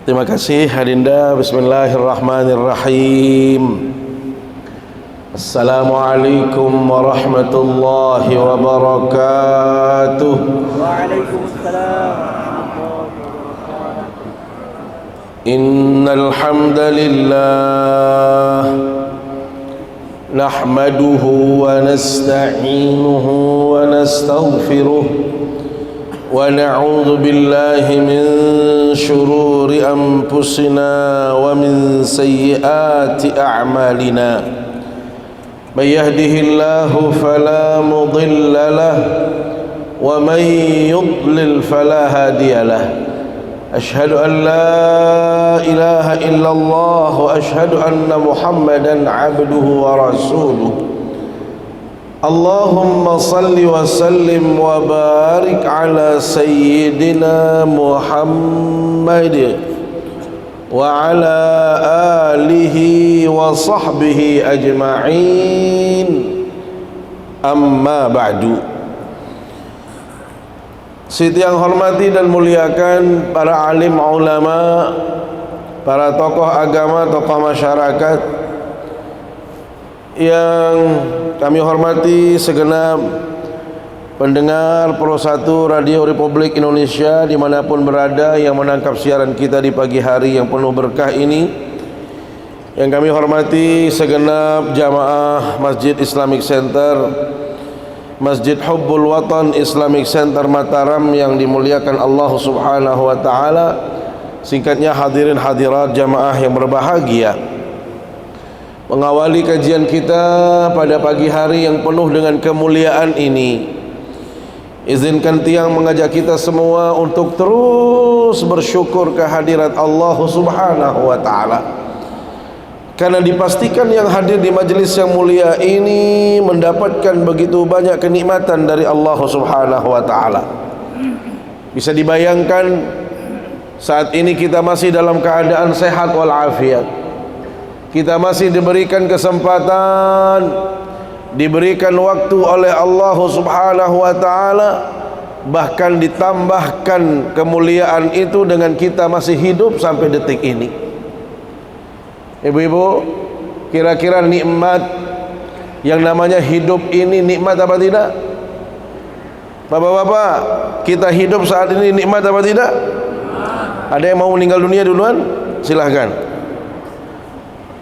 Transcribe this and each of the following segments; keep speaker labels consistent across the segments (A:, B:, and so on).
A: Terima kasih Hadinda. Bismillahirrahmanirrahim. Assalamualaikum warahmatullahi wabarakatuh.
B: Waalaikumsalam.
A: Innal hamdalillah nahmaduhu wa nasta'inuhu wa nastaghfiruh wa na'udzu billahi min shururi anfusina wa min sayyiati a'malina. May yahdihillahu fala mudilla lahu wa may yudlil fala hadiya lahu. Ashhadu an la ilaha illallah wa ashhadu anna Muhammadan abduhu wa rasuluh. Allahumma salli wa sallim wa barik ala sayyidina Muhammad wa ala alihi wa sahbihi ajma'in. Amma ba'du. Siti yang hormati dan muliakan para alim ulama, para tokoh agama, tokoh masyarakat yang kami hormati, segenap pendengar Pro 1 Radio Republik Indonesia dimanapun berada yang menangkap siaran kita di pagi hari yang penuh berkah ini. Yang kami hormati segenap jamaah Masjid Islamic Center, Masjid Hubbul Watan Islamic Center Mataram yang dimuliakan Allah Subhanahu wa taala. Singkatnya hadirin hadirat jamaah yang berbahagia. Mengawali kajian kita pada pagi hari yang penuh dengan kemuliaan ini, izinkan Tiang mengajak kita semua untuk terus bersyukur kehadirat Allah Subhanahu wa taala. Karena dipastikan yang hadir di majelis yang mulia ini mendapatkan begitu banyak kenikmatan dari Allah Subhanahu wa taala. Bisa dibayangkan saat ini kita masih dalam keadaan sehat walafiat. Kita masih diberikan kesempatan, diberikan waktu oleh Allah Subhanahu wa taala, bahkan ditambahkan kemuliaan itu dengan kita masih hidup sampai detik ini. Ibu-ibu, kira-kira nikmat yang namanya hidup ini nikmat apa tidak? Bapak-bapak, kita hidup saat ini nikmat apa tidak? Ada yang mau meninggal dunia duluan? Silahkan.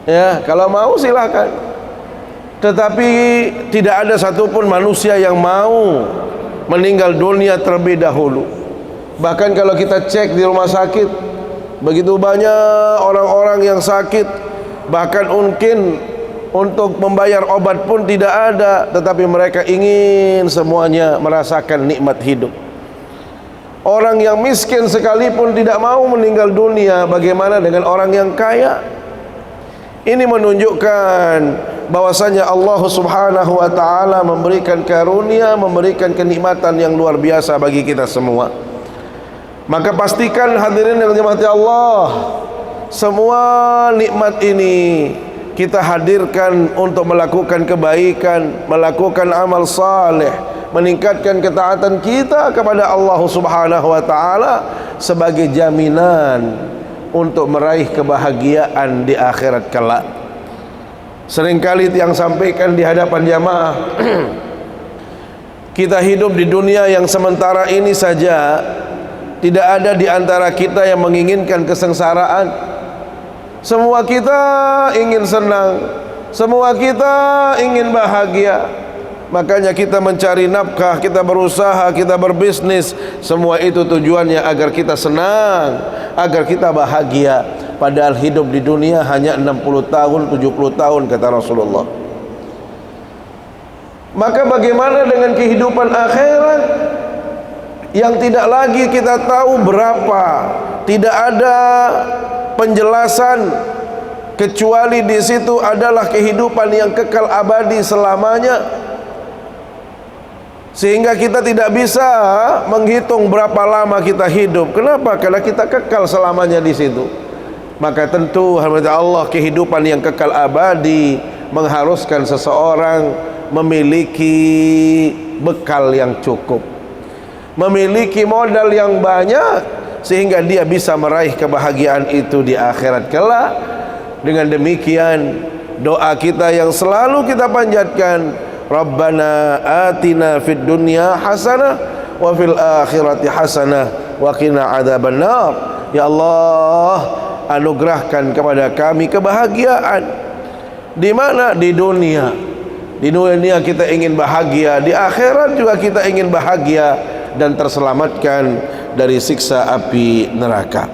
A: Ya, kalau mau silahkan. Tetapi tidak ada satupun manusia yang mau meninggal dunia terlebih dahulu. Bahkan kalau kita cek di rumah sakit, begitu banyak orang-orang yang sakit, bahkan mungkin untuk membayar obat pun tidak ada, tetapi mereka ingin semuanya merasakan nikmat hidup. Orang yang miskin sekalipun tidak mau meninggal dunia, bagaimana dengan orang yang kaya? Ini menunjukkan bahwasanya Allah Subhanahu wa taala memberikan karunia, memberikan kenikmatan yang luar biasa bagi kita semua. Maka pastikan hadirin yang dirahmati Allah, semua nikmat ini kita hadirkan untuk melakukan kebaikan, melakukan amal saleh, meningkatkan ketaatan kita kepada Allah Subhanahu wa taala sebagai jaminan untuk meraih kebahagiaan di akhirat kelak. Seringkali yang sampaikan di hadapan jamaah, kita hidup di dunia yang sementara ini saja, tidak ada di antara kita yang menginginkan kesengsaraan. Semua kita ingin senang, semua kita ingin bahagia. Makanya kita mencari nafkah, kita berusaha, kita berbisnis. Semua itu tujuannya agar kita senang, agar kita bahagia. Padahal hidup di dunia hanya 60 tahun, 70 tahun kata Rasulullah. Maka bagaimana dengan kehidupan akhirat yang tidak lagi kita tahu berapa? Tidak ada penjelasan kecuali di situ adalah kehidupan yang kekal abadi selamanya. Sehingga kita tidak bisa menghitung berapa lama kita hidup. Kenapa? Karena kita kekal selamanya di situ. Maka tentu Allah, kehidupan yang kekal abadi mengharuskan seseorang memiliki bekal yang cukup, memiliki modal yang banyak, sehingga dia bisa meraih kebahagiaan itu di akhirat kelak. Dengan demikian, doa kita yang selalu kita panjatkan, Rabbana atina fid dunya hasanah wa fil akhirati hasanah wa qina adzabannar. Ya Allah, anugerahkan kepada kami kebahagiaan. Di mana? Di dunia. Di dunia kita ingin bahagia, di akhirat juga kita ingin bahagia dan terselamatkan dari siksa api neraka.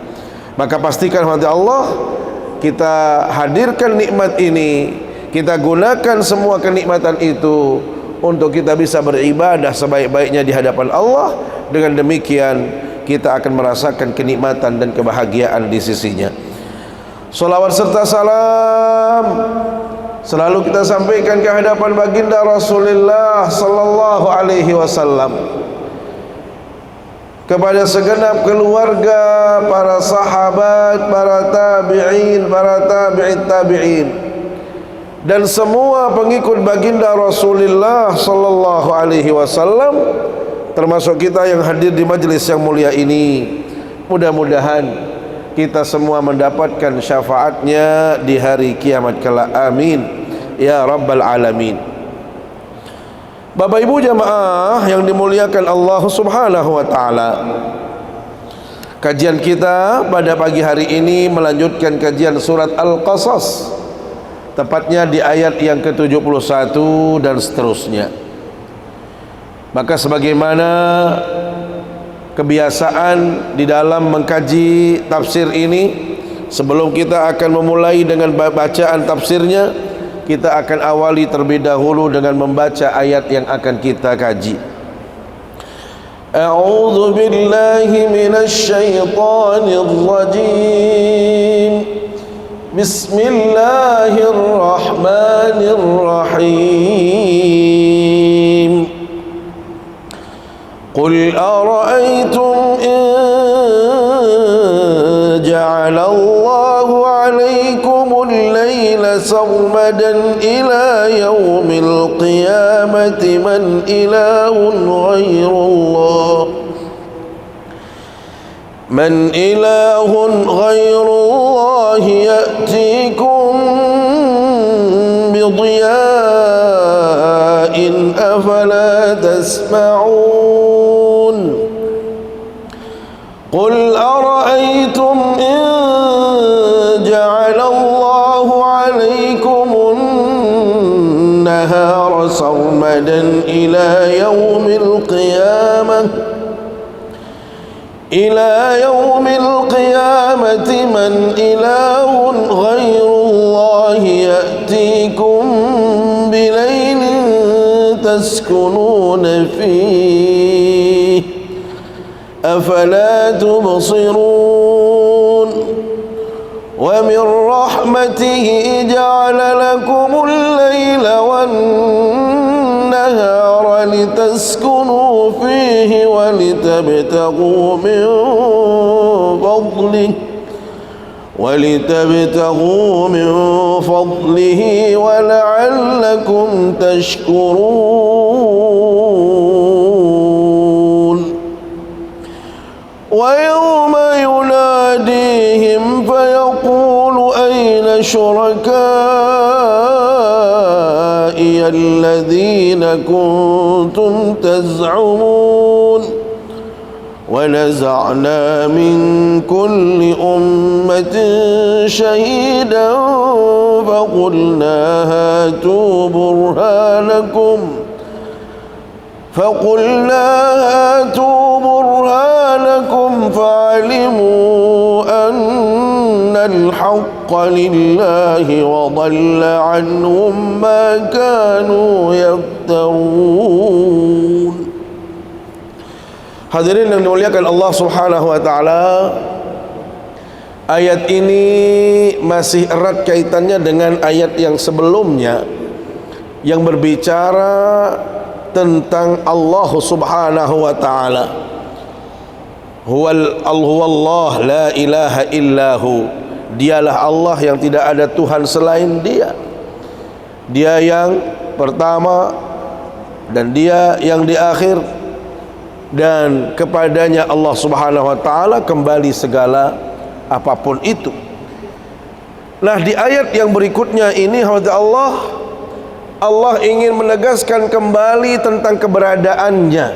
A: Maka pastikan hati Allah, kita hadirkan nikmat ini, kita gunakan semua kenikmatan itu untuk kita bisa beribadah sebaik-baiknya di hadapan Allah. Dengan demikian kita akan merasakan kenikmatan dan kebahagiaan di sisinya. Salawat serta salam selalu kita sampaikan ke hadapan baginda Rasulullah sallallahu alaihi wasallam, kepada segenap keluarga, para sahabat, para tabi'in, para tabi'it tabi'in, dan semua pengikut baginda Rasulullah sallallahu alaihi wasallam, termasuk kita yang hadir di majlis yang mulia ini. Mudah-mudahan kita semua mendapatkan syafaatnya di hari kiamat kelak. Amin ya rabbal alamin. Bapak Ibu jamaah yang dimuliakan Allah Subhanahu wa taala, kajian kita pada pagi hari ini melanjutkan kajian surat Al-Qasas, tepatnya di ayat yang ke-71 dan seterusnya. Maka sebagaimana kebiasaan di dalam mengkaji tafsir ini, sebelum kita akan memulai dengan bacaan tafsirnya, kita akan awali terlebih dahulu dengan membaca ayat yang akan kita kaji. A'udzu billahi minasy syaithanir rajim. Bismillahirrahmanirrahim. Qul ara'aytum in ja'ala Allahu 'alaykumul layla sarmadan ila yaumil qiyamati man ilahun ghairullah ya'tikum bidiya'in afala tasma'un. Qul ara'aytum in ja'ala Allahu 'alaykumun nahara sarmadan ila yaumil qiyamati man ilahun ghairullahi ya'tikum bilaylin taskununa fihi afala tubsirun. Wa min rahmatihi ja'ala lakumul layla wan nahara litaskunu fihi wa litabtaghu min fadlihi wa la'allakum tashkurun. Wa yawma yunadihim fayaqulu ayna syuraka'i alladhina kuntum taz'umun. ونزعنا من كل أمة شهيدا فقلنا هاتوا برهانكم فعلموا أن الحق لله وضل عنهم ما كانوا يفترون. Hadirin yang dimuliakan Allah Subhanahu wa taala, ayat ini masih erat kaitannya dengan ayat yang sebelumnya yang berbicara tentang Allah Subhanahu wa taala. Huwallah la ilaha illahu. Dialah Allah yang tidak ada Tuhan selain Dia. Dia yang pertama dan Dia yang di akhir. dan kepadanya Allah Subhanahu wa taala kembali segala apapun itu. Nah, di ayat yang berikutnya ini Allah ingin menegaskan kembali tentang keberadaannya.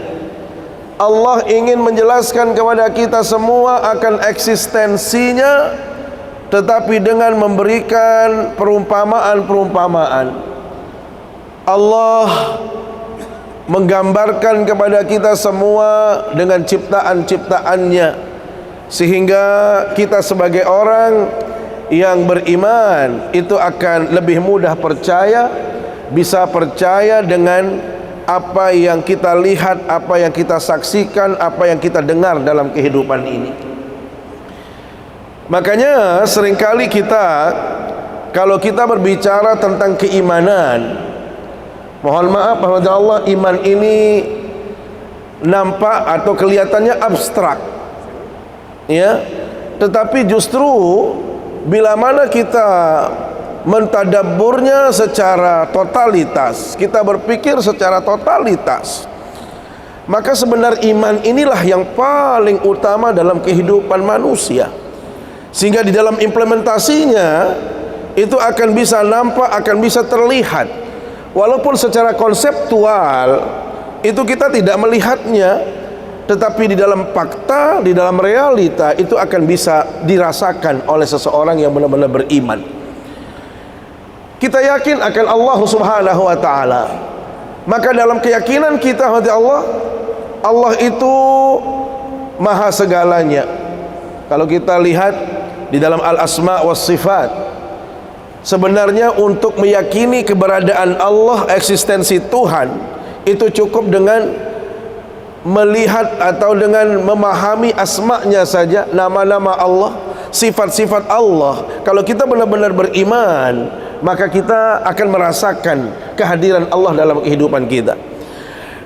A: Allah ingin menjelaskan kepada kita semua akan eksistensinya, tetapi dengan memberikan perumpamaan-perumpamaan. Allah menggambarkan kepada kita semua dengan ciptaan-ciptaannya, sehingga kita sebagai orang yang beriman itu akan lebih mudah percaya, bisa percaya dengan apa yang kita lihat, apa yang kita saksikan, apa yang kita dengar dalam kehidupan ini. Makanya seringkali kita, kalau kita berbicara tentang keimanan, mohon maaf Allah, iman ini nampak atau kelihatannya abstrak, ya. Tetapi justru bila mana kita mentadabburnya secara totalitas, kita berpikir secara totalitas, maka sebenarnya iman inilah yang paling utama dalam kehidupan manusia. Sehingga di dalam implementasinya itu akan bisa nampak, akan bisa terlihat. Walaupun secara konseptual itu kita tidak melihatnya, tetapi di dalam fakta, di dalam realita itu akan bisa dirasakan oleh seseorang yang benar-benar beriman. Kita yakin akan Allah Subhanahu wa taala. Maka dalam keyakinan kita kepada Allah itu maha segalanya. Kalau kita lihat di dalam Al-Asma was Sifat, sebenarnya untuk meyakini keberadaan Allah, eksistensi Tuhan, itu cukup dengan melihat atau dengan memahami asma'nya saja, nama-nama Allah, sifat-sifat Allah. Kalau kita benar-benar beriman, maka kita akan merasakan kehadiran Allah dalam kehidupan kita.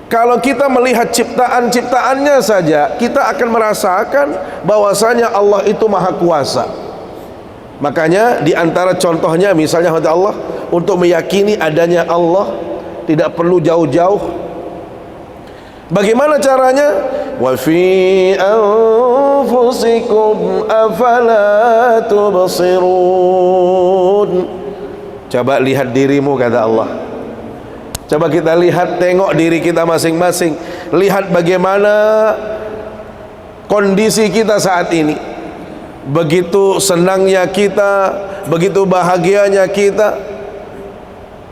A: Kalau kita melihat ciptaan-ciptaannya saja, kita akan merasakan bahwasanya Allah itu maha kuasa. Makanya di antara contohnya misalnya Allah, untuk meyakini adanya Allah tidak perlu jauh-jauh. Bagaimana caranya? Wa fi anfusikum afala tubsirun. Coba lihat dirimu, kata Allah. Coba kita lihat, tengok diri kita masing-masing. Lihat bagaimana kondisi kita saat ini. Begitu senangnya kita, begitu bahagianya kita.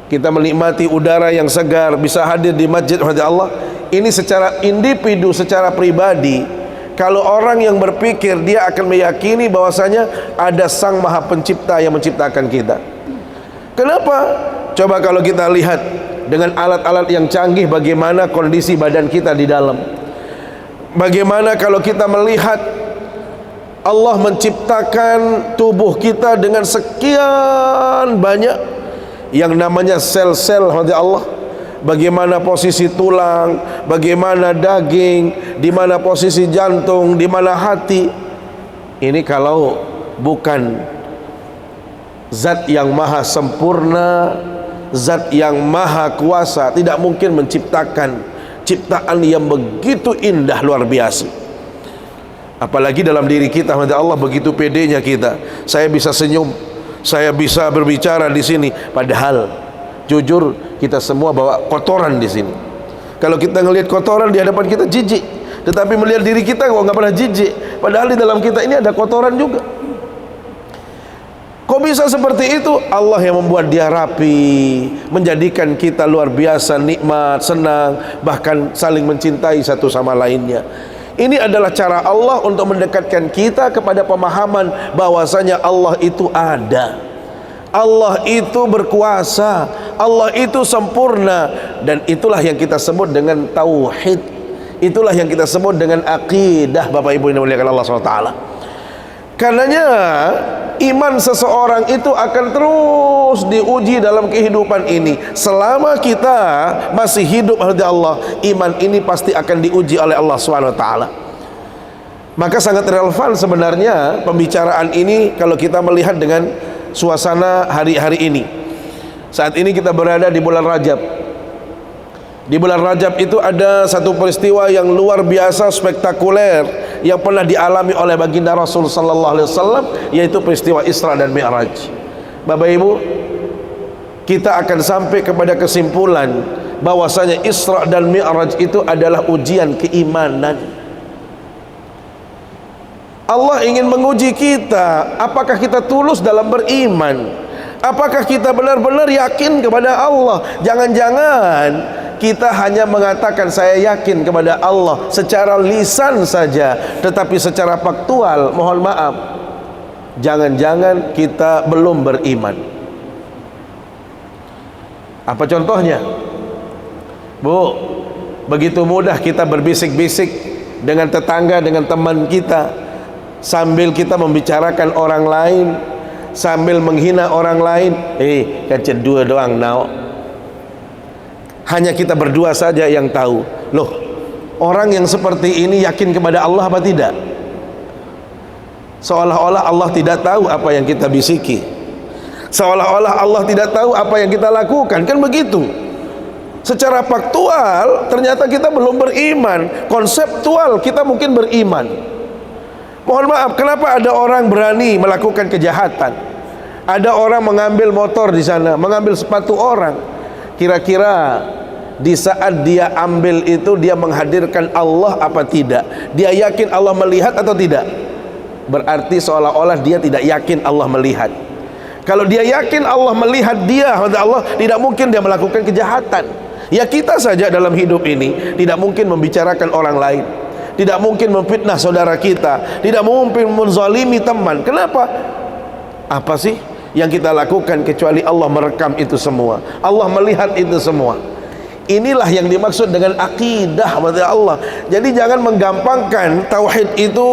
A: Kita menikmati udara yang segar, bisa hadir di masjid Allah. Ini secara individu, secara pribadi. Kalau orang yang berpikir, dia akan meyakini bahwasanya ada Sang Maha Pencipta yang menciptakan kita. Kenapa? Coba kalau kita lihat dengan alat-alat yang canggih, bagaimana kondisi badan kita di dalam. Bagaimana kalau kita melihat Allah menciptakan tubuh kita dengan sekian banyak yang namanya sel-sel Allah. Bagaimana posisi tulang, bagaimana daging, di mana posisi jantung, di mana hati. Ini kalau bukan zat yang maha sempurna, zat yang maha kuasa, tidak mungkin menciptakan ciptaan yang begitu indah, luar biasa. Apalagi dalam diri kita, Allah, begitu pedenya kita. Saya bisa senyum, saya bisa berbicara di sini, padahal jujur kita semua bawa kotoran di sini. Kalau kita ngelihat kotoran di hadapan kita jijik, tetapi melihat diri kita kok nggak pernah jijik, padahal di dalam kita ini ada kotoran juga. Kok bisa seperti itu? Allah yang membuat dia rapi, menjadikan kita luar biasa nikmat, senang, bahkan saling mencintai satu sama lainnya. Ini adalah cara Allah untuk mendekatkan kita kepada pemahaman bahwasanya Allah itu ada, Allah itu berkuasa, Allah itu sempurna. Dan itulah yang kita sebut dengan tauhid, itulah yang kita sebut dengan akidah, Bapak Ibu yang dimuliakan Allah SWT. Karenanya iman seseorang itu akan terus diuji dalam kehidupan ini. Selama kita masih hidup oleh Allah, iman ini pasti akan diuji oleh Allah SWT. Maka sangat relevan sebenarnya pembicaraan ini kalau kita melihat dengan suasana hari-hari ini. Saat ini kita berada di bulan Rajab. Di bulan Rajab itu ada satu peristiwa yang luar biasa spektakuler yang pernah dialami oleh baginda Rasul sallallahu alaihi wasallam, yaitu peristiwa Isra dan Mi'raj. Bapak Ibu, kita akan sampai kepada kesimpulan bahwasanya Isra dan Mi'raj itu adalah ujian keimanan. Allah ingin menguji kita, apakah kita tulus dalam beriman? Apakah kita benar-benar yakin kepada Allah? Jangan-jangan kita hanya mengatakan saya yakin kepada Allah secara lisan saja, tetapi secara faktual, mohon maaf, jangan-jangan kita belum beriman. Apa contohnya? Bu, begitu mudah kita berbisik-bisik dengan tetangga, dengan teman kita, sambil kita membicarakan orang lain, sambil menghina orang lain. Kacet dua doang now. Hanya kita berdua saja yang tahu. Loh, orang yang seperti ini yakin kepada Allah apa tidak? Seolah-olah Allah tidak tahu apa yang kita bisiki, seolah-olah Allah tidak tahu apa yang kita lakukan. Kan begitu. Secara faktual ternyata kita belum beriman. Konseptual kita mungkin beriman. Mohon maaf, kenapa ada orang berani melakukan kejahatan? Ada orang mengambil motor di sana, mengambil sepatu orang. Kira-kira di saat dia ambil itu dia menghadirkan Allah apa tidak? Dia yakin Allah melihat atau tidak? Berarti seolah-olah dia tidak yakin Allah melihat. Kalau dia yakin Allah melihat dia, Allah tidak mungkin dia melakukan kejahatan. Ya kita saja dalam hidup ini tidak mungkin membicarakan orang lain, tidak mungkin memfitnah saudara kita, tidak mungkin menzalimi teman. Kenapa? Apa sih yang kita lakukan kecuali Allah merekam itu semua, Allah melihat itu semua. Inilah yang dimaksud dengan akidah kepada Allah. Jadi jangan menggampangkan tauhid itu,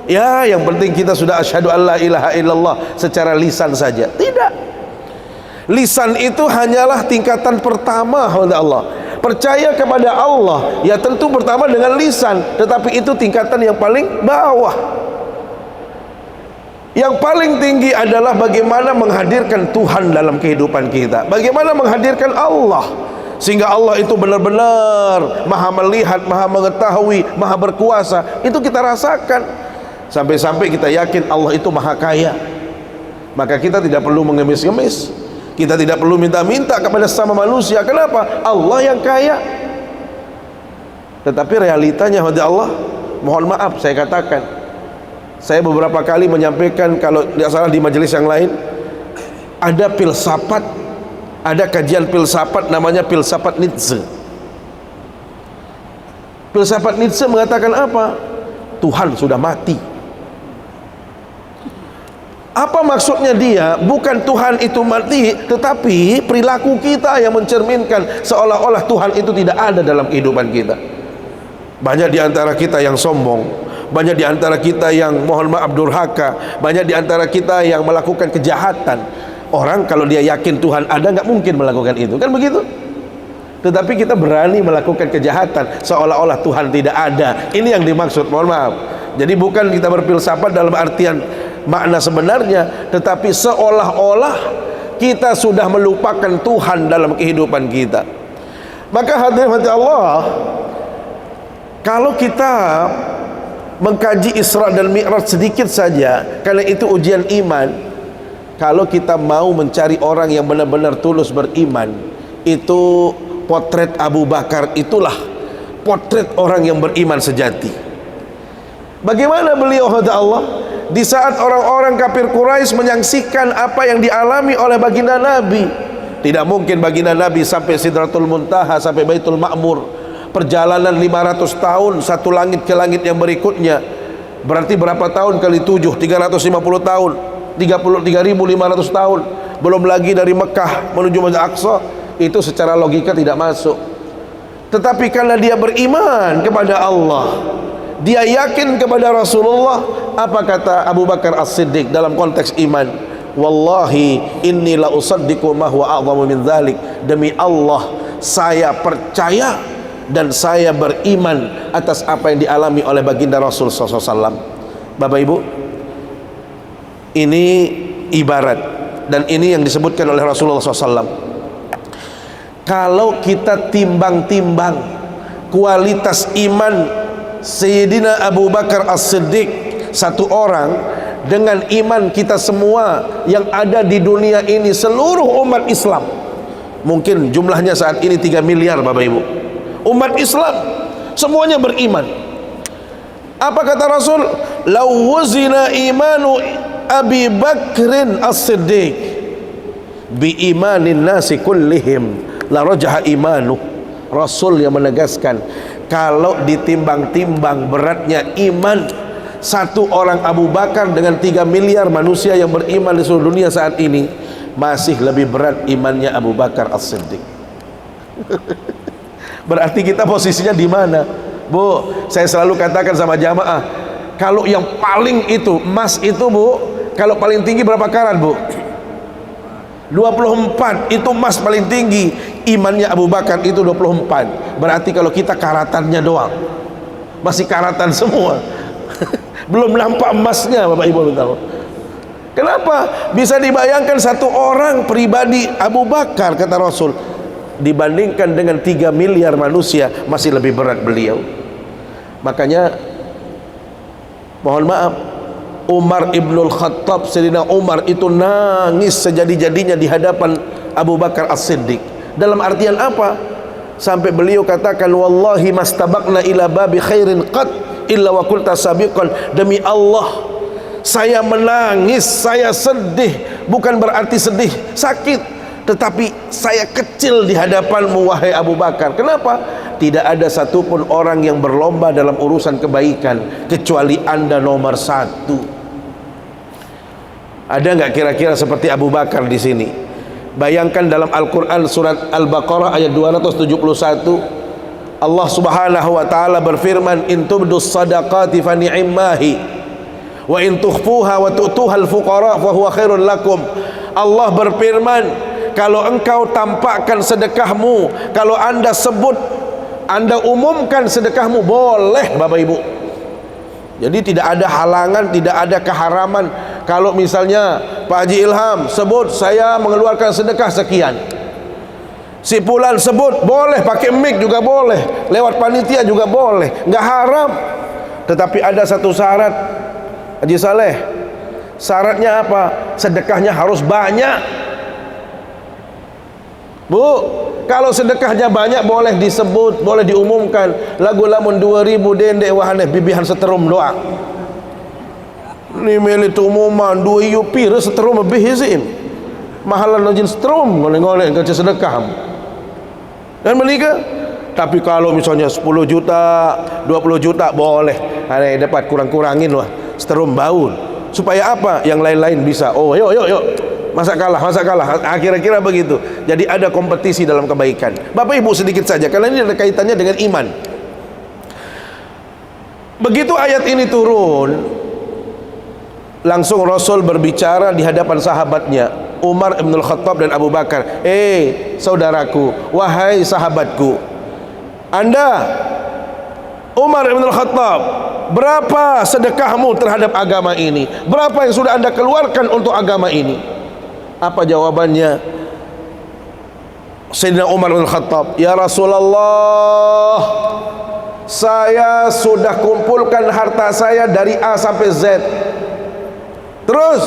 A: ya yang penting kita sudah asyhadu alla ilaha illallah secara lisan saja. Tidak. Lisan itu hanyalah tingkatan pertama kepada Allah. Percaya kepada Allah ya tentu pertama dengan lisan, tetapi itu tingkatan yang paling bawah. Yang paling tinggi adalah bagaimana menghadirkan Tuhan dalam kehidupan kita, bagaimana menghadirkan Allah, sehingga Allah itu benar-benar maha melihat, maha mengetahui, maha berkuasa. Itu kita rasakan. Sampai-sampai kita yakin Allah itu maha kaya. Maka kita tidak perlu mengemis-ngemis, kita tidak perlu minta-minta kepada sesama manusia. Kenapa? Allah yang kaya. Tetapi realitanya Allah, mohon maaf saya katakan, saya beberapa kali menyampaikan, kalau tidak salah di majelis yang lain, ada filsafat, ada kajian filsafat namanya filsafat Nietzsche. Filsafat Nietzsche mengatakan apa? Tuhan sudah mati. Apa maksudnya dia? Bukan Tuhan itu mati, tetapi perilaku kita yang mencerminkan seolah-olah Tuhan itu tidak ada dalam kehidupan kita. Banyak di antara kita yang sombong, banyak di antara kita yang mohon maaf durhaka, banyak di antara kita yang melakukan kejahatan. Orang kalau dia yakin Tuhan ada, nggak mungkin melakukan itu, kan begitu? Tetapi kita berani melakukan kejahatan seolah-olah Tuhan tidak ada. Ini yang dimaksud, mohon maaf. Jadi bukan kita berfilsafat dalam artian makna sebenarnya, tetapi seolah-olah kita sudah melupakan Tuhan dalam kehidupan kita. Maka hadirin Allah, kalau kita mengkaji Isra dan Mi'raj sedikit saja, karena itu ujian iman. Kalau kita mau mencari orang yang benar-benar tulus beriman, itu potret Abu Bakar itulah potret orang yang beriman sejati. Bagaimana beliau Allah di saat orang-orang kafir Quraisy menyaksikan apa yang dialami oleh baginda Nabi? Tidak mungkin baginda Nabi sampai Sidratul Muntaha, sampai Baitul Ma'mur, perjalanan 500 tahun, satu langit ke langit yang berikutnya. Berarti berapa tahun kali 7? 350 tahun, 33.500 tahun. Belum lagi dari Mekah menuju Masjid Aqsa, itu secara logika tidak masuk. Tetapi karena dia beriman kepada Allah, dia yakin kepada Rasulullah. Apa kata Abu Bakar As-Siddiq dalam konteks iman? Wallahi inni la usaddiqu ma huwa a'zamu min dzalik. Demi Allah, saya percaya dan saya beriman atas apa yang dialami oleh baginda Rasul SAW. Bapak Ibu, ini ibarat, dan ini yang disebutkan oleh Rasulullah SAW. Kalau kita timbang-timbang kualitas iman Sayyidina Abu Bakar As-Siddiq, satu orang, dengan iman kita semua yang ada di dunia ini, seluruh umat Islam, mungkin jumlahnya saat ini 3 miliar Bapak Ibu. Umat Islam semuanya beriman. Apa kata Rasul? Lau wuzina imanu Abi Bakrin As-Siddiq bi imanin nasi kullihim la rajaha imanu. Rasul yang menegaskan, kalau ditimbang-timbang beratnya iman satu orang Abu Bakar dengan 3 miliar manusia yang beriman di seluruh dunia saat ini, masih lebih berat imannya Abu Bakar As-Siddiq. Berarti kita posisinya di mana? Bu, saya selalu katakan sama jamaah, kalau yang paling itu emas itu Bu, kalau paling tinggi berapa karat Bu? 24, itu emas paling tinggi. Imannya Abu Bakar itu 24. Berarti kalau kita karatannya doang, masih karatan semua. Belum nampak emasnya Bapak Ibu tahu. Kenapa? Bisa dibayangkan satu orang pribadi Abu Bakar, kata Rasul, dibandingkan dengan 3 miliar manusia masih lebih berat beliau. Makanya mohon maaf, Umar Ibnul Khattab, Sayyidina Umar itu nangis sejadi-jadinya di hadapan Abu Bakar As-Siddiq. Dalam artian apa? Sampai beliau katakan, wallahi mastabaqna ila babi khairin qad illa wa qulta sabiqan. Demi Allah, saya menangis, saya sedih, bukan berarti sedih sakit, tetapi saya kecil di hadapanmu wahai Abu Bakar. Kenapa? Tidak ada satupun orang yang berlomba dalam urusan kebaikan kecuali Anda nomor 1. Ada nggak kira-kira seperti Abu Bakar di sini? Bayangkan dalam Al-Quran surat Al-Baqarah ayat 271, Allah Subhanahu wa taala berfirman, in tubdus sadaqati fa ni'mahi wa in tukhfuha wa tu'tuhal fuqara fa huwa khairul lakum. Allah berfirman, kalau engkau tampakkan sedekahmu, kalau Anda sebut, Anda umumkan sedekahmu, boleh Bapak Ibu. Jadi tidak ada halangan, tidak ada keharaman. Kalau misalnya Pak Haji Ilham sebut, saya mengeluarkan sedekah sekian, si Fulan sebut, boleh, pakai mic juga boleh, lewat panitia juga boleh, nggak haram. Tetapi ada satu syarat Haji Saleh, syaratnya apa? Sedekahnya harus banyak Bu. Kalau sedekahnya banyak boleh disebut, boleh diumumkan. Lagu lamun 2000 dendek wahane bibihan seterum doang. Ni meli tu umuman 2 yupi seterum lebih izin. Mahalan najin seterum ngoleh-ngoleh kerja sedekah. Dan menikah. Tapi kalau misalnya 10 juta, 20 juta boleh. Ada dapat kurang-kurangin lah seterum baul. Supaya apa? Yang lain-lain bisa. Oh, yuk. Masa kalah. Kira-kira begitu. Jadi ada kompetisi dalam kebaikan. Bapak Ibu sedikit saja, karena ini ada kaitannya dengan iman. Begitu ayat ini turun, langsung Rasul berbicara di hadapan sahabatnya, Umar Ibnul Khattab dan Abu Bakar. Saudaraku, wahai sahabatku, Anda Umar Ibnul Khattab, berapa sedekahmu terhadap agama ini? Berapa yang sudah Anda keluarkan untuk agama ini? Apa jawabannya Sayyidina Umar bin Khattab? Ya Rasulullah, saya sudah kumpulkan harta saya dari A sampai Z. Terus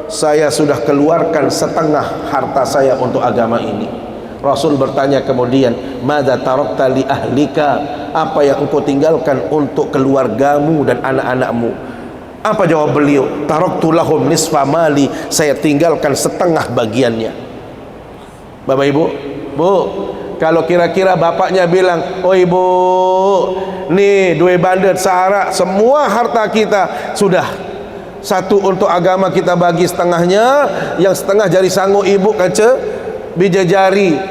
A: saya sudah keluarkan setengah harta saya untuk agama ini. Rasul bertanya kemudian, madza tarakta li ahlika? Apa yang engkau tinggalkan untuk keluargamu dan anak-anakmu? Apa jawab beliau? Taraktu lahum nisfa mali, saya tinggalkan setengah bagiannya. Bapak Ibu, Bu, kalau kira-kira bapaknya bilang, oh ibu, nih 2 bandet sehara, semua harta kita sudah, satu untuk agama kita bagi setengahnya, yang setengah jari sangu ibu kaca bija jari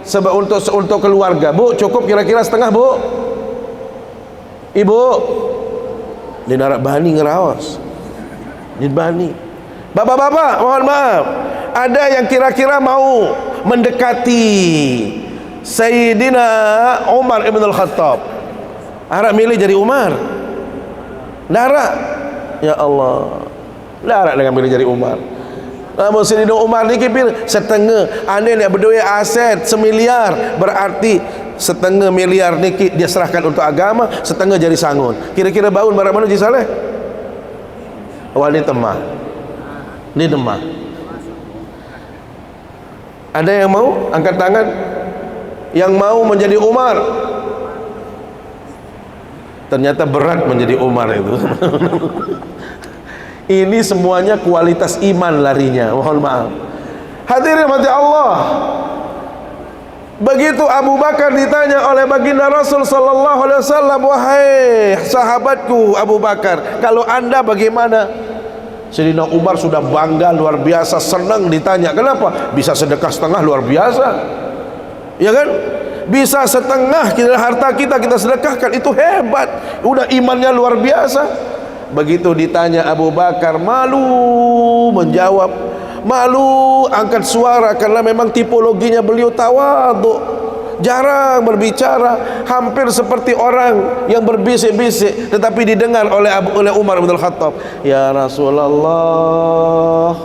A: sebab untuk keluarga. Bu, cukup kira-kira setengah Bu? Ibu di narak bani ngerawas di bani. Bapak-bapak mohon maaf, ada yang kira-kira mau mendekati Sayyidina Umar Ibn Al-Khattab, harap milih jadi Umar? Darak, ya Allah, darak dengan milih jadi Umar. Sayyidina Umar ni kipir setengah. Ane nak berduit aset 1 miliar, berarti setengah miliar ni dia serahkan untuk agama, setengah jadi sangun. Kira-kira baun barang mana Haji Saleh? Wah, ni temah. Ni temah. Ada yang mau angkat tangan? Yang mau menjadi Umar? Ternyata berat menjadi Umar itu. Ini semuanya kualitas iman larinya. Mohon maaf. Hadirin hati Allah. Begitu Abu Bakar ditanya oleh baginda Rasul sallallahu alaihi wasallam, "Wahai sahabatku Abu Bakar, kalau anda bagaimana?" Sayyidina Umar sudah bangga luar biasa, senang ditanya. Kenapa? Bisa sedekah setengah, luar biasa. Ya kan? Bisa setengah harta kita sedekahkan, itu hebat. Udah imannya luar biasa. Begitu ditanya Abu Bakar, malu menjawab, malu angkat suara, karena memang tipologinya beliau tawadhu, jarang berbicara, hampir seperti orang yang berbisik-bisik, tetapi didengar oleh Umar bin Khattab. Ya Rasulullah,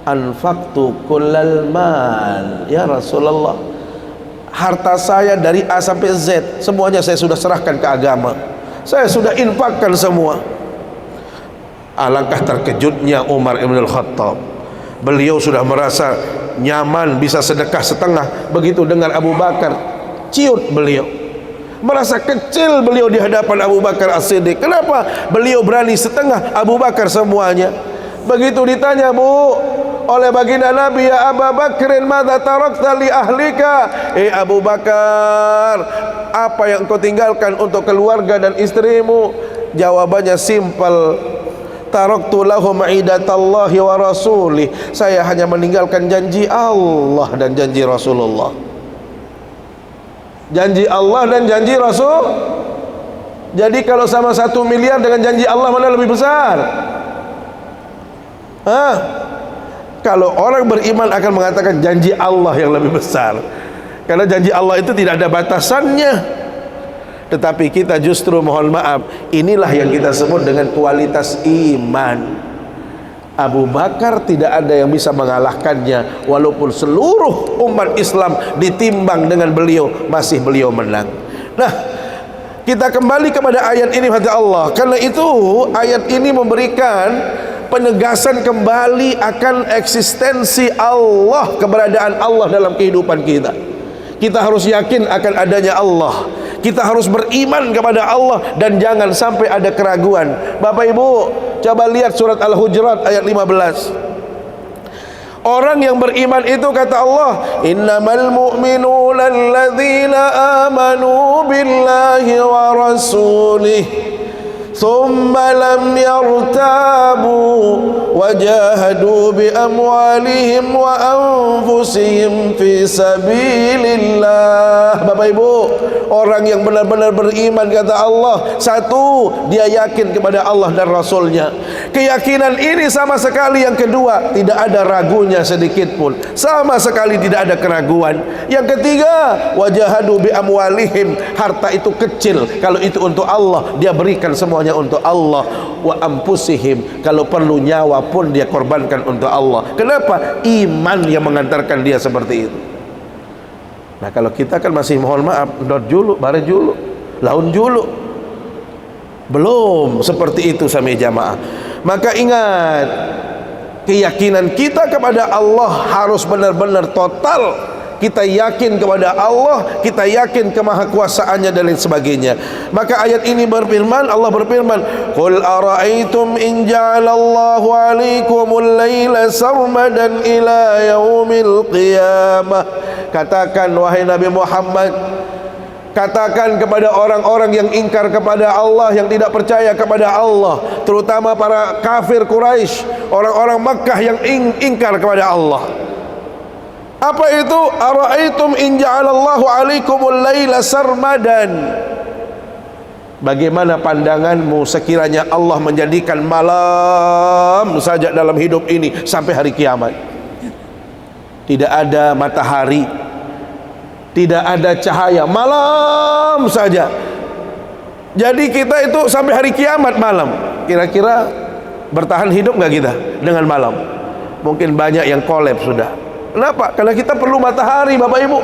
A: anfaqtu kullal mal. Ya Rasulullah, harta saya dari A sampai Z semuanya saya sudah serahkan ke agama, saya sudah infakkan semua. Alangkah terkejutnya Umar bin Khattab. Beliau sudah merasa nyaman bisa sedekah setengah. Begitu dengar Abu Bakar, ciut beliau, merasa kecil beliau di hadapan Abu Bakar As-Siddiq. Kenapa beliau berani setengah, Abu Bakar semuanya? Begitu ditanya oleh baginda Nabi, ya Abu Bakrin, madza tarakta li ahlika? Abu Bakar, apa yang kau tinggalkan untuk keluarga dan istrimu? Jawabannya simpel, taraktu lahum idatallahi wa rasulih. Saya hanya meninggalkan janji Allah dan janji Rasulullah. Janji Allah dan janji Rasul. Jadi kalau sama 1 miliar dengan janji Allah, mana lebih besar? Kalau orang beriman akan mengatakan janji Allah yang lebih besar, karena janji Allah itu tidak ada batasannya. Tetapi kita justru, mohon maaf, inilah yang kita sebut dengan kualitas iman. Abu Bakar tidak ada yang bisa mengalahkannya, walaupun seluruh umat Islam ditimbang dengan beliau, masih beliau menang. Nah, kita kembali kepada ayat ini, hati Allah. Karena itu ayat ini memberikan penegasan kembali akan eksistensi Allah, keberadaan Allah dalam kehidupan kita. Kita harus yakin akan adanya Allah. Kita harus beriman kepada Allah dan jangan sampai ada keraguan. Bapak Ibu, coba lihat surat Al-Hujurat ayat 15. Orang yang beriman itu, kata Allah, innamal mu'minuna alladzina amanu billahi wa rasulih thumma lam yartabu wajahadu bi amwalihim wa anfusihim fi sabilillah. Bapak Ibu, orang yang benar-benar beriman, kata Allah, satu, dia yakin kepada Allah dan Rasulnya. Keyakinan ini sama sekali, yang kedua, tidak ada ragunya sedikit pun, sama sekali tidak ada keraguan. Yang ketiga, wajahadu bi amwalihim, harta itu kecil, kalau itu untuk Allah dia berikan semuanya untuk Allah. Wa anfusihim, kalau perlu nyawa pun dia korbankan untuk Allah. Kenapa? Iman yang mengantarkan dia seperti itu. Nah, kalau kita kan masih, mohon maaf, dot julu, bare julu, laun julu, belum seperti itu sampai jamaah. Maka ingat, keyakinan kita kepada Allah harus benar-benar total. Kita yakin kepada Allah, kita yakin kemahakuasaannya dan lain sebagainya. Maka ayat ini berfirman, Allah berfirman, qul ara'aytum in ja'alallahu 'alaikumul laila sarmadan ila yaumil qiyamah. Katakan wahai Nabi Muhammad, katakan kepada orang-orang yang ingkar kepada Allah, yang tidak percaya kepada Allah, terutama para kafir Quraisy, orang-orang Makkah yang ingkar kepada Allah. Apa itu? Ara'aitum in ja'alallahu 'alaikumul laila sarmadan. Bagaimana pandanganmu sekiranya Allah menjadikan malam saja dalam hidup ini sampai hari kiamat? Tidak ada matahari, tidak ada cahaya, malam saja. Jadi kita itu sampai hari kiamat malam. Kira-kira bertahan hidup nggak kita dengan malam? mungkin banyak yang kolaps sudah. Kenapa? Karena kita perlu matahari, Bapak Ibu.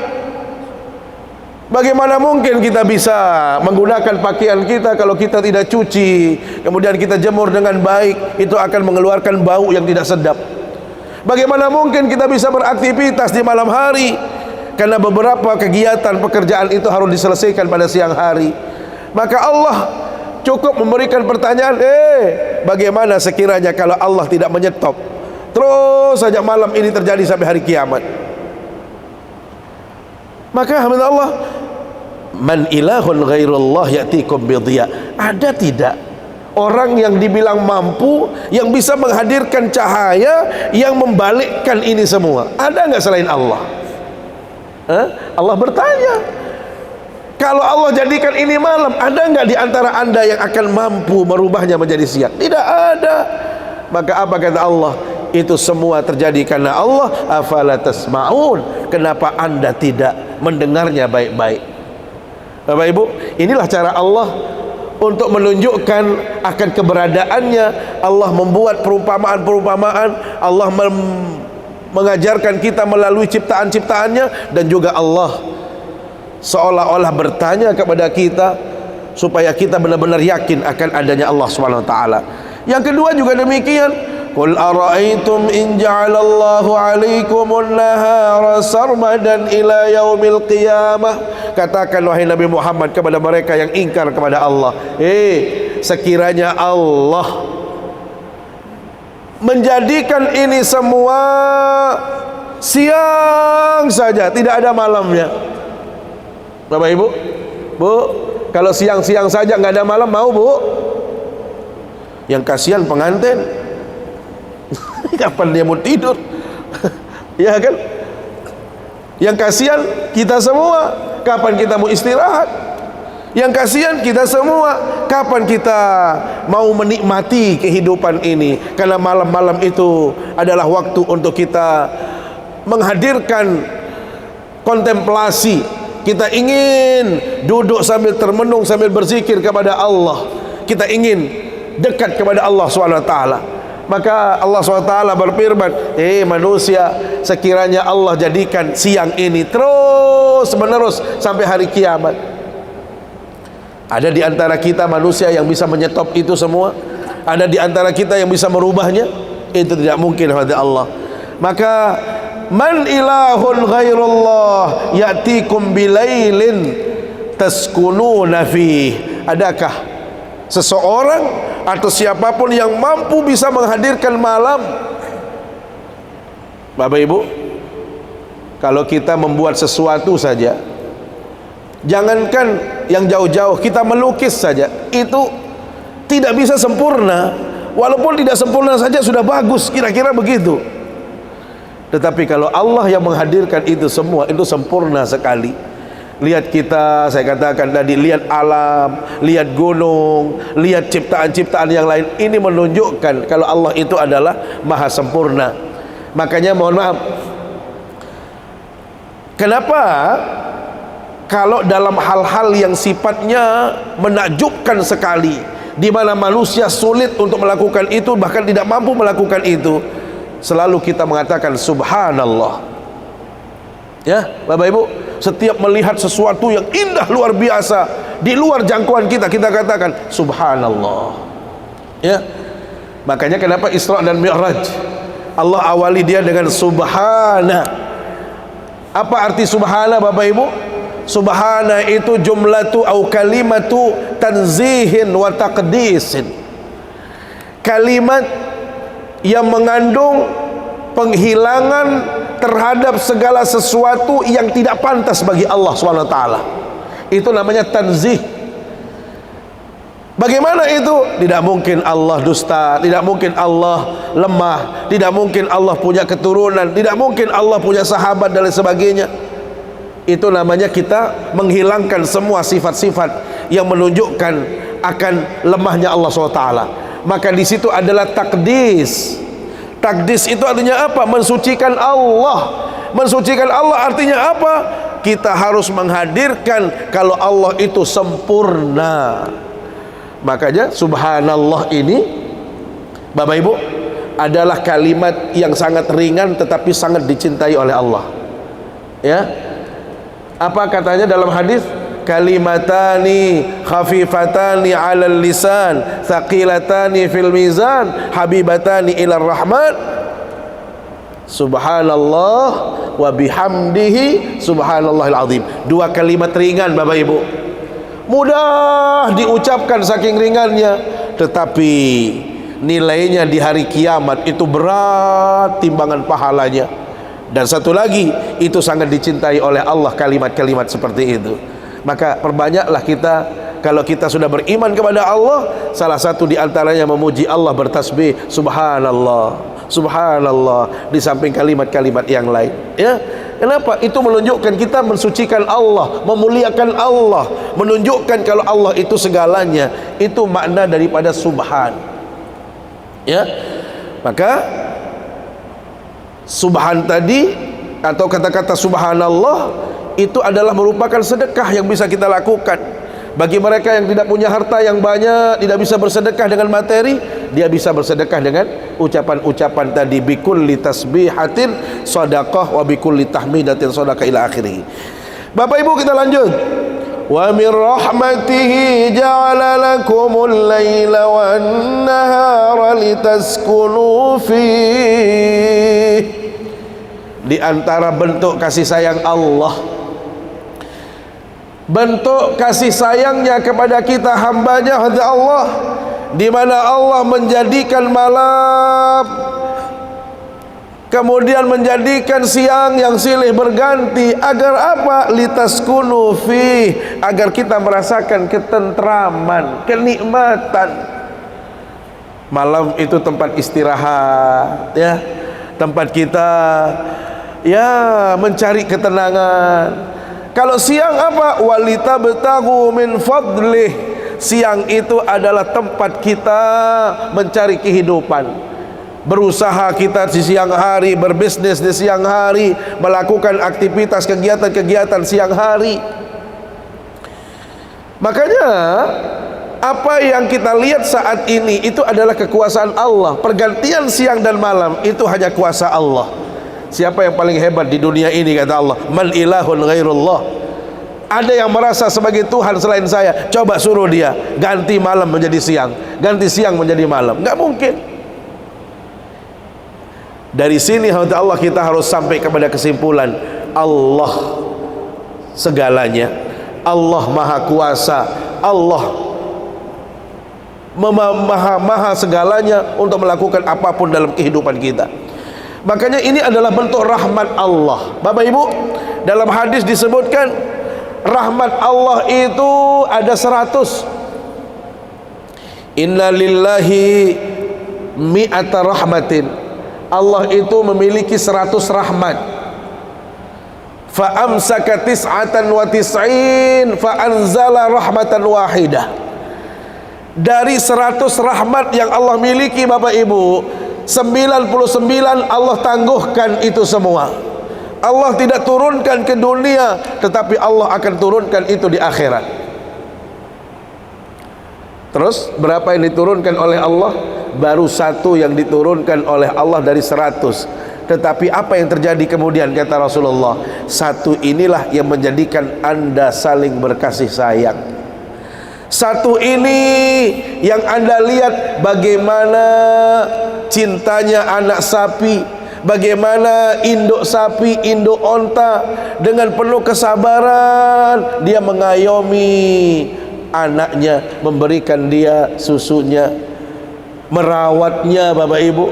A: Bagaimana mungkin kita bisa menggunakan pakaian kita kalau kita tidak cuci, kemudian kita jemur dengan baik, itu akan mengeluarkan bau yang tidak sedap. Bagaimana mungkin kita bisa beraktivitas di malam hari, karena beberapa kegiatan pekerjaan itu harus diselesaikan pada siang hari. Maka Allah cukup memberikan pertanyaan, bagaimana sekiranya kalau Allah tidak menyetop, terus saja malam ini terjadi sampai hari kiamat. Maka alhamdulillah, man ilahun ghairullah ya'tikum bidhiya. Ada tidak orang yang dibilang mampu, yang bisa menghadirkan cahaya yang membalikkan ini semua? Ada nggak selain Allah? Allah bertanya, kalau Allah jadikan ini malam, ada nggak di antara anda yang akan mampu merubahnya menjadi siang? Tidak ada. Maka apa kata Allah? Itu semua terjadi karena Allah. Afala tasma'un, kenapa anda tidak mendengarnya baik-baik? Bapak Ibu, inilah cara Allah untuk menunjukkan akan keberadaannya. Allah membuat perumpamaan-perumpamaan, Allah mengajarkan kita melalui ciptaan-ciptaannya, dan juga Allah seolah-olah bertanya kepada kita supaya kita benar-benar yakin akan adanya Allah SWT. Yang kedua juga demikian, qul ara'aytum in ja'alallahu 'alaikumun nahara sarmadan ila yaumil qiyamah. Katakan wahai Nabi Muhammad kepada mereka yang ingkar kepada Allah, sekiranya Allah menjadikan ini semua siang saja, tidak ada malamnya. Bapak Ibu, Bu, kalau siang-siang saja nggak ada malam, mau Bu? Yang kasihan pengantin, kapan dia mau tidur? Ya kan? Yang kasihan kita semua, kapan kita mau istirahat? Yang kasihan kita semua, kapan kita mau menikmati kehidupan ini? Karena malam-malam itu adalah waktu untuk kita menghadirkan kontemplasi. Kita ingin duduk sambil termenung, sambil berzikir kepada Allah. Kita ingin dekat kepada Allah SWT. Maka Allah SWT berfirman, manusia, sekiranya Allah jadikan siang ini terus menerus sampai hari kiamat, ada di antara kita manusia yang bisa menyetop itu semua? Ada di antara kita yang bisa merubahnya? Itu tidak mungkin kepada Allah. Maka man ilahun ghairullah ya'tikum bilailin taskununa fih. Adakah seseorang atau siapapun yang mampu bisa menghadirkan malam? Bapak Ibu, kalau kita membuat sesuatu saja, jangankan yang jauh-jauh, kita melukis saja, itu tidak bisa sempurna. Walaupun tidak sempurna saja sudah bagus, kira-kira begitu. Tetapi kalau Allah yang menghadirkan itu semua, itu sempurna sekali. Lihat kita, saya katakan tadi, lihat alam, lihat gunung, lihat ciptaan-ciptaan yang lain. Ini menunjukkan kalau Allah itu adalah maha sempurna. Makanya mohon maaf, kenapa kalau dalam hal-hal yang sifatnya menakjubkan sekali, di mana manusia sulit untuk melakukan itu, bahkan tidak mampu melakukan itu, selalu kita mengatakan subhanallah. Ya, Bapak Ibu, setiap melihat sesuatu yang indah luar biasa di luar jangkauan kita, kita katakan subhanallah. Ya, makanya kenapa Isra dan Mi'raj Allah awali dia dengan subhana. Apa arti subhana, Bapak Ibu? Subhana itu jumlatu au kalimatu tanzihin wa taqdisin, kalimat yang mengandung penghilangan terhadap segala sesuatu yang tidak pantas bagi Allah SWT. Itu namanya tanzih. Bagaimana itu? Tidak mungkin Allah dusta, tidak mungkin Allah lemah, tidak mungkin Allah punya keturunan, tidak mungkin Allah punya sahabat dan lain sebagainya. Itu namanya kita menghilangkan semua sifat-sifat yang menunjukkan akan lemahnya Allah SWT. Maka di situ adalah takdis. Takdis itu artinya apa? Mensucikan Allah. Mensucikan Allah artinya apa? Kita harus menghadirkan kalau Allah itu sempurna. Makanya subhanallah ini, Bapak Ibu, adalah kalimat yang sangat ringan tetapi sangat dicintai oleh Allah. Ya, apa katanya dalam hadis? Kalimatani khafifatani 'alal lisan, thaqilatani fil mizan, habibatani ilar rahman. Subhanallah wa bihamdihi subhanallahil azim. Dua kalimat ringan Bapak Ibu, mudah diucapkan saking ringannya, tetapi nilainya di hari kiamat itu berat timbangan pahalanya. Dan satu lagi, itu sangat dicintai oleh Allah kalimat-kalimat seperti itu. Maka perbanyaklah kita, kalau kita sudah beriman kepada Allah, salah satu di antaranya memuji Allah, bertasbih subhanallah, subhanallah, di samping kalimat-kalimat yang lain. Ya, kenapa? Itu menunjukkan kita mensucikan Allah, memuliakan Allah, menunjukkan kalau Allah itu segalanya. Itu makna daripada subhan. Ya, maka subhan tadi atau kata-kata subhanallah itu adalah merupakan sedekah yang bisa kita lakukan. Bagi mereka yang tidak punya harta yang banyak, tidak bisa bersedekah dengan materi, dia bisa bersedekah dengan ucapan-ucapan tadi. Bikulli tasbihatin sadaqah wa bikulli tahmidatin sadaqah ila akhirih. Bapak Ibu, kita lanjut. Wa min rahmatihi ja'ala lakumul laila wan nahara litaskunu fihi. Di antara bentuk kasih sayang Allah, bentuk kasih sayangnya kepada kita hambanya hamba Allah, di mana Allah menjadikan malam, kemudian menjadikan siang yang silih berganti. Agar apa? Litaskunu fi, agar kita merasakan ketentraman, kenikmatan. Malam itu tempat istirahat, ya, tempat kita ya mencari ketenangan. Kalau siang apa? Walitabtaghu min fadlih. Siang itu adalah tempat kita mencari kehidupan. Berusaha kita di siang hari, berbisnis di siang hari, melakukan aktivitas kegiatan-kegiatan siang hari. Makanya apa yang kita lihat saat ini itu adalah kekuasaan Allah. Pergantian siang dan malam itu hanya kuasa Allah. Siapa yang paling hebat di dunia ini, kata Allah? Man ilahun ghairullah. Ada yang merasa sebagai Tuhan selain saya? Coba suruh dia ganti malam menjadi siang, ganti siang menjadi malam. Enggak mungkin. Dari sini Allah kita harus sampai kepada kesimpulan, Allah segalanya, Allah maha kuasa, Allah maha segalanya untuk melakukan apapun dalam kehidupan kita. Makanya ini adalah bentuk rahmat Allah. Bapak Ibu, dalam hadis disebutkan rahmat Allah itu ada 100. Inna lillahi mi'ata rahmatin. Allah itu memiliki 100 rahmat. Fa amsaka tis'atan wa tis'in fa anzala rahmatan wahidah. Dari 100 rahmat yang Allah miliki Bapak Ibu, 99 Allah tangguhkan itu semua. Allah tidak turunkan ke dunia, tetapi Allah akan turunkan itu di akhirat. Terus berapa yang diturunkan oleh Allah? Baru 1 yang diturunkan oleh Allah dari 100. Tetapi apa yang terjadi kemudian, kata Rasulullah? 1 inilah yang menjadikan Anda saling berkasih sayang. 1 ini yang Anda lihat bagaimana cintanya anak sapi, bagaimana induk sapi, induk onta dengan penuh kesabaran dia mengayomi anaknya, memberikan dia susunya, merawatnya. Bapak Ibu,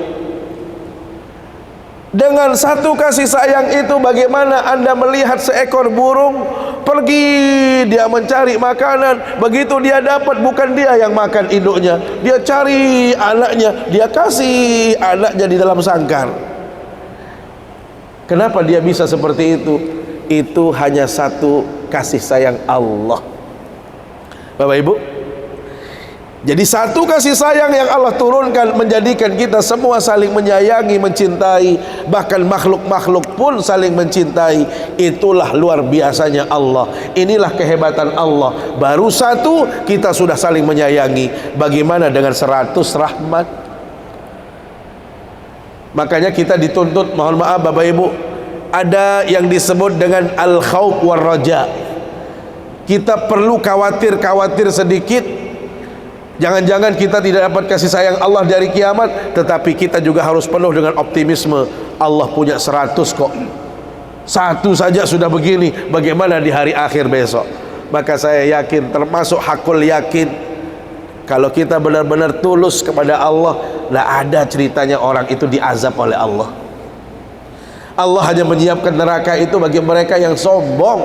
A: dengan 1 kasih sayang itu bagaimana Anda melihat seekor burung pergi, dia mencari makanan. Begitu dia dapat, bukan dia yang makan induknya, dia cari anaknya, dia kasih anaknya di dalam sangkar. Kenapa dia bisa seperti itu? Itu hanya 1 kasih sayang Allah. Bapak Ibu, jadi 1 kasih sayang yang Allah turunkan menjadikan kita semua saling menyayangi, mencintai. Bahkan makhluk-makhluk pun saling mencintai. Itulah luar biasanya Allah. Inilah kehebatan Allah. Baru 1 kita sudah saling menyayangi. Bagaimana dengan 100 rahmat? Makanya kita dituntut, mohon maaf Bapak Ibu, ada yang disebut dengan al-khauf war raja. Kita perlu khawatir sedikit. Jangan-jangan kita tidak dapat kasih sayang Allah dari kiamat, tetapi kita juga harus penuh dengan optimisme. Allah punya 100 kok. Satu saja sudah begini, bagaimana di hari akhir besok? Maka saya yakin, termasuk hakul yakin, kalau kita benar-benar tulus kepada Allah, tidak ada ceritanya orang itu diazab oleh Allah. Allah hanya menyiapkan neraka itu bagi mereka yang sombong,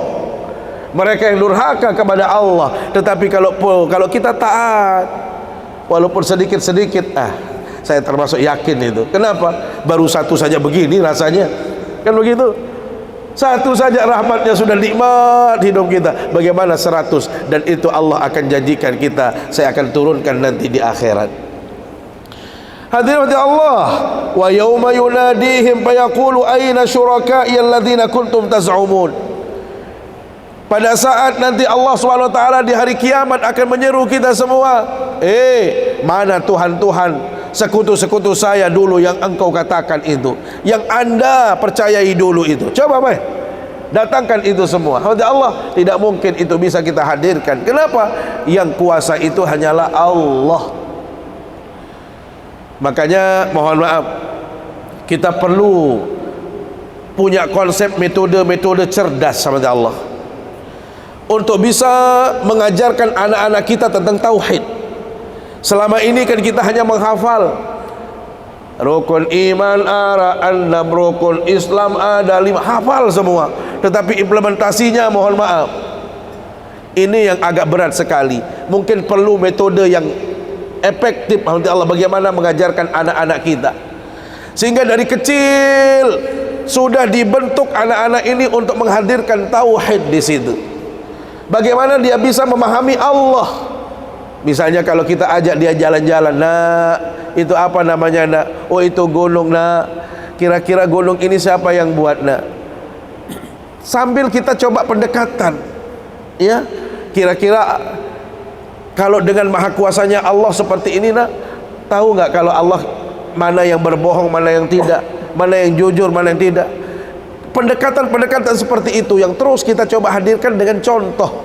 A: mereka yang durhaka kepada Allah. Tetapi kalau kita taat, walaupun sedikit-sedikit, saya termasuk yakin itu. Kenapa? Baru satu saja begini rasanya, kan begitu. Satu saja rahmatnya sudah nikmat hidup kita, bagaimana 100? Dan itu Allah akan janjikan kita, saya akan turunkan nanti di akhirat. Hadirin Allah, wa yauma yunadihim fayaqulu aina syuraka'i alladzina kuntum taz'umun. Pada saat nanti Allah SWT di hari kiamat akan menyeru kita semua, mana Tuhan-Tuhan, sekutu-sekutu saya dulu yang engkau katakan itu, yang anda percayai dulu itu? Coba datangkan itu semua. Allah, tidak mungkin itu bisa kita hadirkan. Kenapa? Yang kuasa itu hanyalah Allah. Makanya mohon maaf, kita perlu punya konsep metode cerdas sama Allah untuk bisa mengajarkan anak-anak kita tentang tauhid. Selama ini kan kita hanya menghafal rukun iman ada 6, rukun Islam ada 5, hafal semua, tetapi implementasinya mohon maaf, ini yang agak berat sekali. Mungkin perlu metode yang efektif Allah, bagaimana mengajarkan anak-anak kita sehingga dari kecil sudah dibentuk anak-anak ini untuk menghadirkan tauhid di situ. Bagaimana dia bisa memahami Allah? Misalnya kalau kita ajak dia jalan-jalan, itu apa namanya, oh itu gunung, kira-kira gunung ini siapa yang buat, sambil kita coba pendekatan, ya, kira-kira kalau dengan maha kuasanya Allah seperti ini, tahu nggak kalau Allah mana yang berbohong, mana yang tidak, mana yang jujur, mana yang tidak. Pendekatan-pendekatan seperti itu yang terus kita coba hadirkan dengan contoh,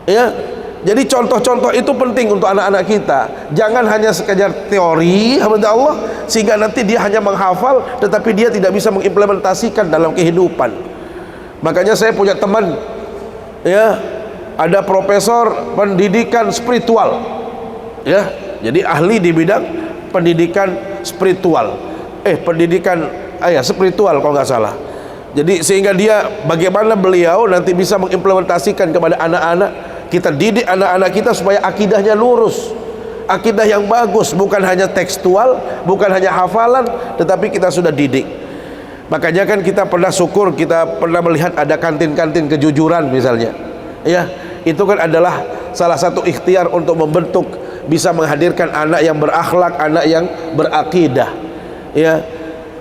A: ya. Jadi contoh-contoh itu penting untuk anak-anak kita. Jangan hanya sekedar teori, Allah, sehingga nanti dia hanya menghafal tetapi dia tidak bisa mengimplementasikan dalam kehidupan. Makanya saya punya teman, ya, ada profesor pendidikan spiritual, ya, jadi ahli di bidang pendidikan spiritual, pendidikan spiritual kalau nggak salah. Jadi sehingga dia, bagaimana beliau nanti bisa mengimplementasikan kepada anak-anak. Kita didik anak-anak kita supaya akidahnya lurus, akidah yang bagus, bukan hanya tekstual, bukan hanya hafalan, tetapi kita sudah didik. Makanya kan kita pernah syukur, kita pernah melihat ada kantin-kantin kejujuran misalnya, ya, itu kan adalah salah satu ikhtiar untuk membentuk, bisa menghadirkan anak yang berakhlak, anak yang berakidah, ya,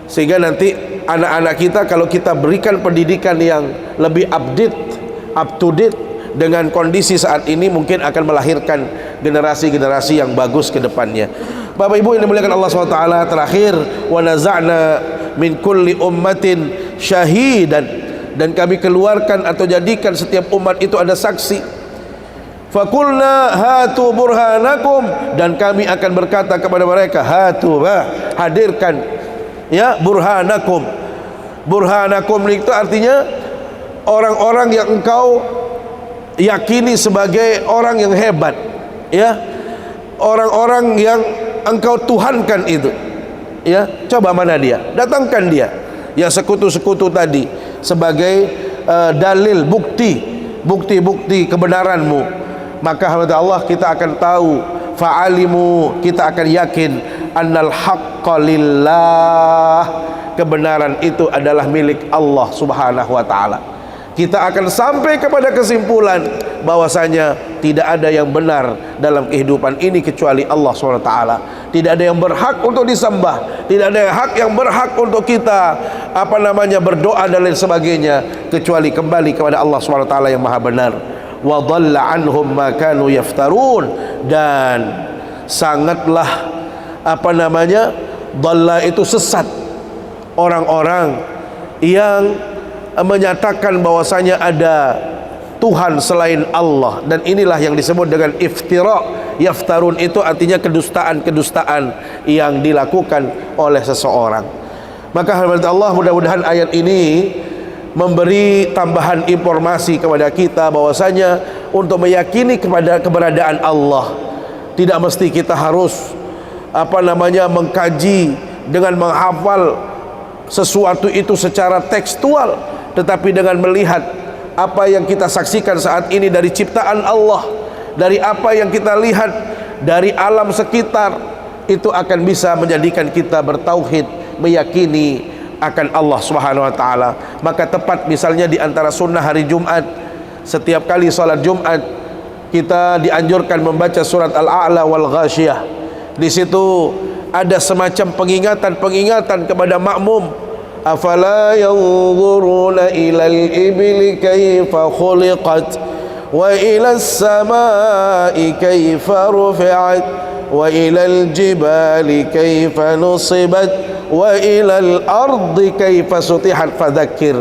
A: sehingga nanti anak-anak kita kalau kita berikan pendidikan yang lebih update, up to date dengan kondisi saat ini, mungkin akan melahirkan generasi-generasi yang bagus ke depannya. Bapak Ibu yang dimuliakan Allah SWT, terakhir, wa naza'na min kulli ummatin syahidan, dan kami keluarkan atau jadikan setiap umat itu ada saksi. Fakulna hatu burhanakum, dan kami akan berkata kepada mereka, hadirkan, ya, burhanakum. Burhanakum itu artinya orang-orang yang engkau yakini sebagai orang yang hebat, ya, orang-orang yang engkau tuhankan itu, ya, coba mana dia, datangkan dia yang sekutu-sekutu tadi sebagai dalil, bukti kebenaranmu. Maka Allah, kita akan tahu, fa'alimu, kita akan yakin, annal haqqa lillah, kebenaran itu adalah milik Allah Subhanahu wa ta'ala. Kita akan sampai kepada kesimpulan bahwasanya tidak ada yang benar dalam kehidupan ini kecuali Allah SWT. Tidak ada yang berhak untuk disembah, tidak ada hak yang berhak untuk kita berdoa dan lain sebagainya, kecuali kembali kepada Allah SWT yang maha benar. Wa dhalla anhum ma kanu yaftarun, dan sangatlah Dhalla itu sesat. Orang-orang yang menyatakan bahwasanya ada Tuhan selain Allah, dan inilah yang disebut dengan iftira. Yaftarun itu artinya kedustaan-kedustaan yang dilakukan oleh seseorang. Maka hadirat Allah, mudah-mudahan ayat ini memberi tambahan informasi kepada kita bahwasanya untuk meyakini kepada keberadaan Allah, tidak mesti kita harus mengkaji dengan menghafal sesuatu itu secara tekstual, tetapi dengan melihat apa yang kita saksikan saat ini dari ciptaan Allah, dari apa yang kita lihat dari alam sekitar, itu akan bisa menjadikan kita bertauhid, meyakini akan Allah Subhanahu wa taala. Maka tepat misalnya di antara sunnah hari Jumat, setiap kali salat Jumat kita dianjurkan membaca surat Al-A'la wal Ghashiyah. Di situ ada semacam pengingatan kepada makmum. Afala yanzuruna ilal ibli kaifa khuliqat wa ilas samai kaifa rufi'at wa ilal jibali kaifa nusibat wa ilal ardi kaifa sutihat. Fadzakir,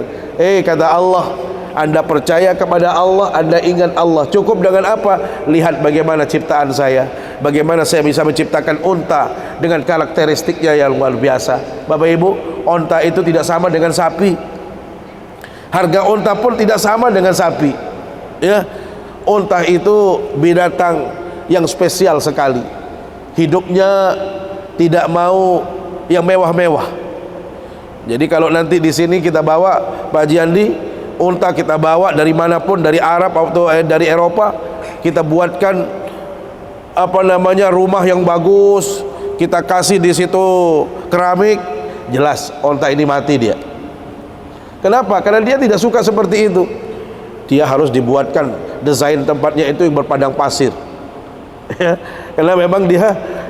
A: kata Allah, Anda percaya kepada Allah, Anda ingat Allah. Cukup dengan apa? Lihat bagaimana ciptaan saya, bagaimana saya bisa menciptakan unta dengan karakteristiknya yang luar biasa. Bapak Ibu, unta itu tidak sama dengan sapi. Harga unta pun tidak sama dengan sapi. Ya, unta itu binatang yang spesial sekali. Hidupnya tidak mau yang mewah-mewah. Jadi kalau nanti di sini kita bawa Pak Haji Andi, unta kita bawa dari manapun, dari Arab atau dari Eropa, kita buatkan rumah yang bagus, kita kasih di situ keramik, jelas unta ini mati dia. Kenapa? Karena dia tidak suka seperti itu. Dia harus dibuatkan desain tempatnya itu yang berpadang pasir. Karena memang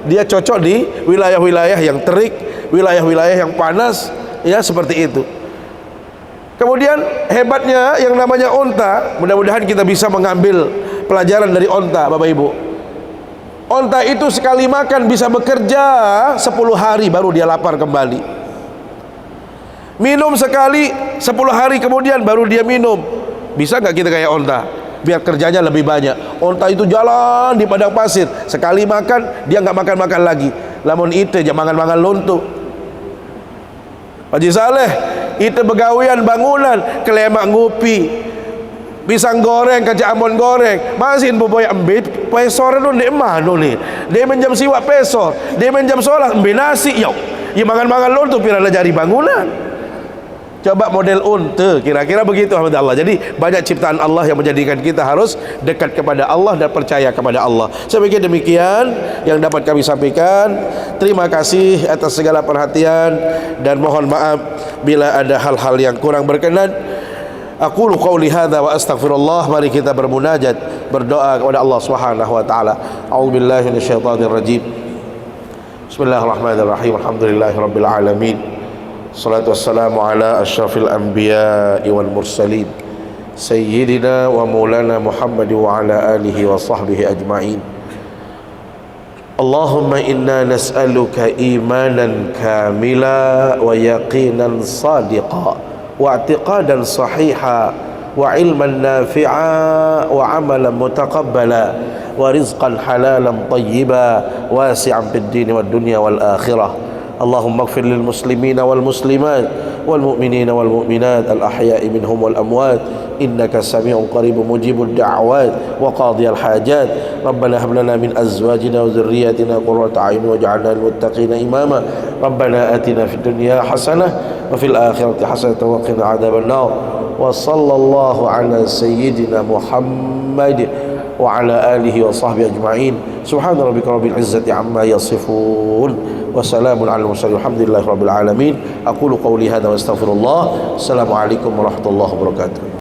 A: dia cocok di wilayah-wilayah yang terik, wilayah-wilayah yang panas, ya seperti itu. Kemudian hebatnya yang namanya unta, mudah-mudahan kita bisa mengambil pelajaran dari unta, Bapak Ibu. Unta itu sekali makan bisa bekerja 10 hari baru dia lapar kembali. Minum sekali 10 hari kemudian baru dia minum. Bisa nggak kita kayak unta? Biar kerjanya lebih banyak. Unta itu jalan di padang pasir, sekali makan dia nggak makan-makan lagi. Lamun ite jangan makan-makan luntuk. Haji Saleh, itu begawian bangunan, kelemak ngupi, pisang goreng, kacang ambon goreng, masih boboy ambit, pesor itu ndek mano nih, dia menjam siwak pesor, dia menjam sholat, ambil nasi, yuk, ya makan-makan luntuk, pirana jari bangunan. Coba model unta, kira-kira begitu alhamdulillah. Jadi banyak ciptaan Allah yang menjadikan kita harus dekat kepada Allah dan percaya kepada Allah. Saya pikir demikian yang dapat kami sampaikan. Terima kasih atas segala perhatian dan mohon maaf bila ada hal-hal yang kurang berkenan. Aqulu qauli hadza wa astaghfirullah. Mari kita bermunajat, berdoa kepada Allah Subhanahu wa taala. A'udzubillahi minasyaitonir rajim. Bismillahirrahmanirrahim. Alhamdulillahirabbil alamin. Salatu wassalamu ala asyrafil anbiya'i wal mursalin Sayyidina wa maulana Muhammad wa ala alihi wa sahbihi ajma'in. Allahumma inna nas'aluka imanan kamila wa yaqinan sadiqa wa i'tiqadan sahiha wa ilman nafi'a wa amalan mutaqabbala wa rizqan halalan tayyiba wasi'an fid dini wad dunya wal akhirah. اللهم اغفر للمسلمين والمسلمات والمؤمنين والمؤمنات الأحياء منهم والأموات إنك سميع قريب مجيب الدعوات وقاضي الحاجات. ربنا هب لنا من أزواجنا وذرياتنا قرة أعين واجعلنا للمتقين إماما. ربنا آتنا في الدنيا حسنة وفي الآخرة حسنة وقنا عذاب النار. وصلى الله على سيدنا محمد وعلى آله وصحبه أجمعين. سبحان ربك رب العزة عما يصفون وسلام على المرسلين والحمد لله رب العالمين. أقول قولي هذا واستغفر الله. السلام عليكم ورحمة الله وبركاته.